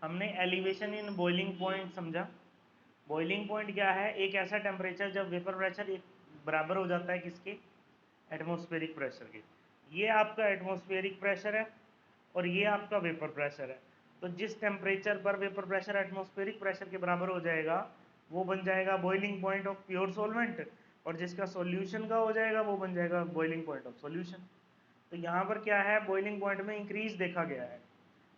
हमने elevation in boiling point समझा। Boiling point क्या है? एक ऐसा टेम्परेचर जब वेपर प्रेशर एक बराबर हो जाता है किसके? एटमॉस्फेरिक प्रेशर के। ये आपका एटमॉस्फेरिक प्रेशर है और ये आपका वेपर प्रेशर है। तो जिस टेम्परेचर पर वेपर प्रेशर एटमॉस्फेरिक प्रेशर के बराबर हो जाएगा वो बन जाएगा boiling point of pure solvent, और जिसका सॉल्यूशन का हो जाएगा वो बन जाएगा बॉइलिंग पॉइंट ऑफ सॉल्यूशन। तो यहाँ पर क्या है, बॉइलिंग पॉइंट में इंक्रीज देखा गया है,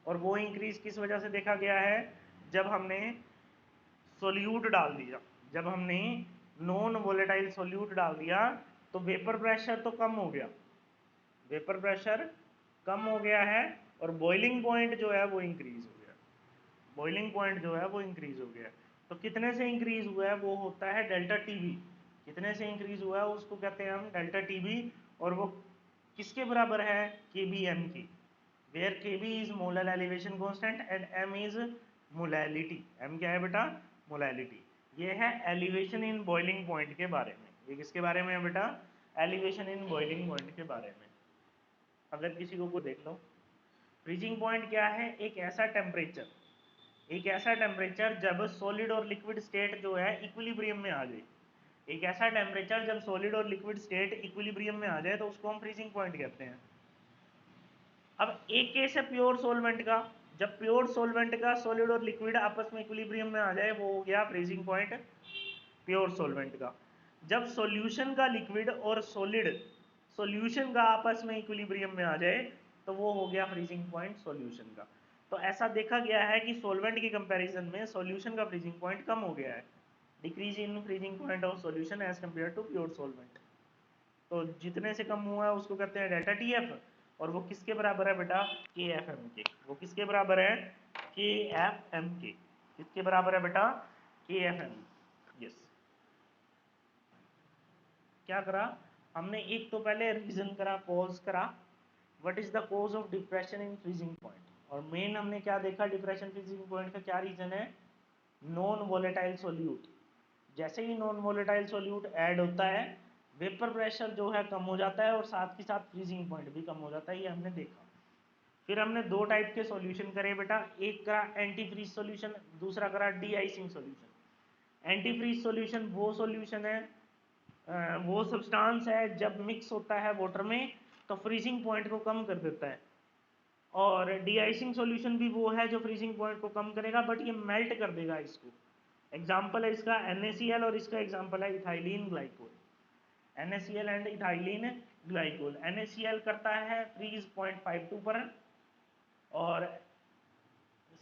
और वो इंक्रीज किस वजह से देखा गया है? जब हमने सोल्यूट डाल दिया, जब हमने नॉन वोलेटाइल सोल्यूट डाल दिया तो वेपर प्रेशर तो कम हो गया, वेपर प्रेशर कम हो गया है, और बॉइलिंग पॉइंट जो है वो इंक्रीज हो गया, बॉइलिंग पॉइंट जो है वो इंक्रीज हो गया। तो कितने से इंक्रीज हुआ है? वो होता है डेल्टा टीबी। कितने से इंक्रीज हुआ है उसको कहते हैं हम डेल्टा टीबी, और वो किसके बराबर है? के बी एम की, where K B is molar elevation constant and M is molality. M क्या है बेटा? मोलैलिटी। ये है एलिवेशन इन बॉइलिंग पॉइंट के बारे में। ये किसके बारे में है बेटा? एलिवेशन इन बॉइलिंग पॉइंट के बारे में। अगर किसी को देख लो, फ्रीजिंग पॉइंट क्या है? एक ऐसा टेम्परेचर, एक ऐसा टेम्परेचर जब सॉलिड और लिक्विड स्टेट जो है इक्विलिब्रियम में आ जाए। एक ऐसा टेम्परेचर जब सॉलिड और लिक्विड स्टेट इक्विलिब्रियम में आ जाए तो उसको हम फ्रीजिंग पॉइंट कहते हैं। अब एक केस है प्योर सोलवेंट का, जब प्योर सोलवेंट का सॉलिड और लिक्विड आपस में इक्विलिब्रियम में आ जाए वो हो गया फ्रीजिंग पॉइंट प्योर सोलवेंट का। जब सॉल्यूशन का लिक्विड और सॉलिड सॉल्यूशन का आपस में इक्विलिब्रियम में आ जाए तो वो हो गया फ्रीजिंग पॉइंट सॉल्यूशन का। तो ऐसा देखा गया है कि सॉल्वेंट की कंपैरिजन में सॉल्यूशन का फ्रीजिंग पॉइंट कम हो गया है, decrease in freezing point of solution as compare to pure solvent. तो जितने से कम हुआ है उसको कहते हैं डेल्टा टी एफ, और वो किसके बराबर है बेटा? के एफ एम के। वो किसके बराबर है? के एफ एम के। किसके बराबर है बेटा? के एफ एम। यस। क्या करा हमने? एक तो पहले रीजन करा, कॉज करा, what is the cause of depression in freezing point, और मेन हमने क्या देखा डिप्रेशन फ्रीजिंग पॉइंट का क्या रीजन है? Non volatile solute. जैसे ही नॉन वोलेटाइल सोल्यूट ऐड होता है वेपर प्रेशर जो है कम हो जाता है, और साथ के साथ फ्रीजिंग पॉइंट भी कम हो जाता है, ये हमने देखा। फिर हमने दो टाइप के सॉल्यूशन करे बेटा, एक करा एंटी फ्रीज सॉल्यूशन, दूसरा करा deicing solution. Antifreeze solution वो सॉल्यूशन है, वो सब्सटेंस है जब मिक्स होता है वाटर में तो फ्रीजिंग पॉइंट को कम कर देता है, और डी आइसिंग सॉल्यूशन भी वो है जो फ्रीजिंग पॉइंट को कम करेगा बट ये मेल्ट कर देगा इसको। एग्जाम्पल है इसका NaCl, और इसका एग्जाम्पल है ethylene glycol. NaCl and ethylene glycol. NaCl करता है फ्रीज 0.52 पर, और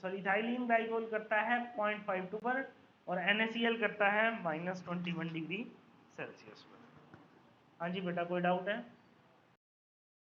सॉरी इथाइलिन ग्लाइकोल करता है 0.52 पर, और NaCl करता है -21 डिग्री सेल्सियस पर। हाँ जी बेटा, कोई डाउट है?